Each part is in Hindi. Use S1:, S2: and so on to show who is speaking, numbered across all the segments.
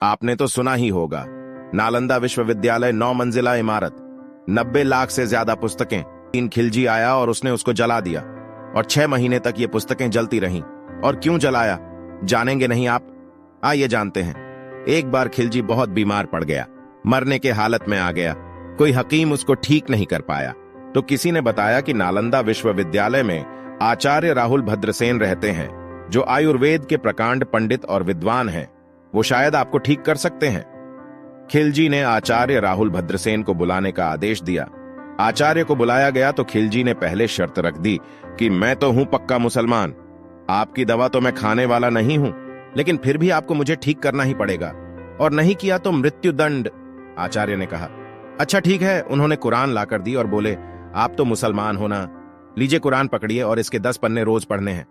S1: आपने तो सुना ही होगा, नालंदा विश्वविद्यालय 9 मंजिला इमारत, 90 लाख से ज्यादा पुस्तकें। तीन खिलजी आया और उसने उसको जला दिया और 6 महीने तक ये पुस्तकें जलती रहीं। और क्यों जलाया जानेंगे नहीं आप? आइए जानते हैं। एक बार खिलजी बहुत बीमार पड़ गया, मरने के हालत में आ गया। कोई हकीम उसको ठीक नहीं कर पाया तो किसी ने बताया कि नालंदा विश्वविद्यालय में आचार्य राहुल भद्रसेन रहते हैं, जो आयुर्वेद के प्रकांड पंडित और विद्वान हैं। वो शायद आपको ठीक कर सकते हैं। खिलजी ने आचार्य राहुल भद्रसेन को बुलाने का आदेश दिया। आचार्य को बुलाया गया तो खिलजी ने पहले शर्त रख दी कि मैं तो हूं पक्का मुसलमान, आपकी दवा तो मैं खाने वाला नहीं हूं, लेकिन फिर भी आपको मुझे ठीक करना ही पड़ेगा, और नहीं किया तो मृत्युदंड। आचार्य ने कहा, अच्छा ठीक है। उन्होंने कुरान लाकर दी और बोले, आप तो मुसलमान हो ना, लीजिए कुरान पकड़िए और इसके 10 पन्ने रोज पढ़ने हैं।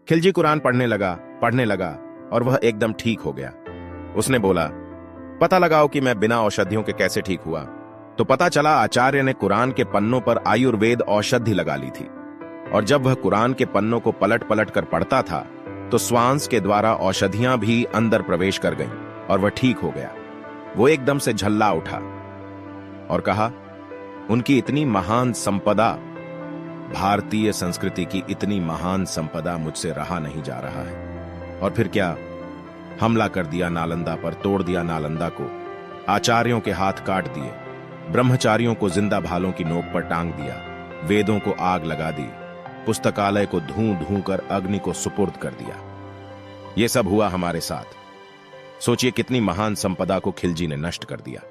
S1: खिलजी कुरान पढ़ने लगा और वह एकदम ठीक हो गया। उसने बोला, पता लगाओ कि मैं बिना औषधियों के कैसे ठीक हुआ। तो पता चला आचार्य ने कुरान के पन्नों पर आयुर्वेद औषधि लगा ली थी, और जब वह कुरान के पन्नों को पलट पलट कर पढ़ता था तो श्वास के द्वारा औषधियां भी अंदर प्रवेश कर गईं और वह ठीक हो गया। वो एकदम से झल्ला उठा और कहा, उनकी इतनी महान संपदा, भारतीय संस्कृति की इतनी महान संपदा मुझसे रहा नहीं जा रहा है। और फिर क्या, हमला कर दिया नालंदा पर, तोड़ दिया नालंदा को, आचार्यों के हाथ काट दिए, ब्रह्मचारियों को जिंदा भालों की नोक पर टांग दिया, वेदों को आग लगा दी, पुस्तकालय को धूं धूं कर अग्नि को सुपुर्द कर दिया। यह सब हुआ हमारे साथ। सोचिए कितनी महान संपदा को खिलजी ने नष्ट कर दिया।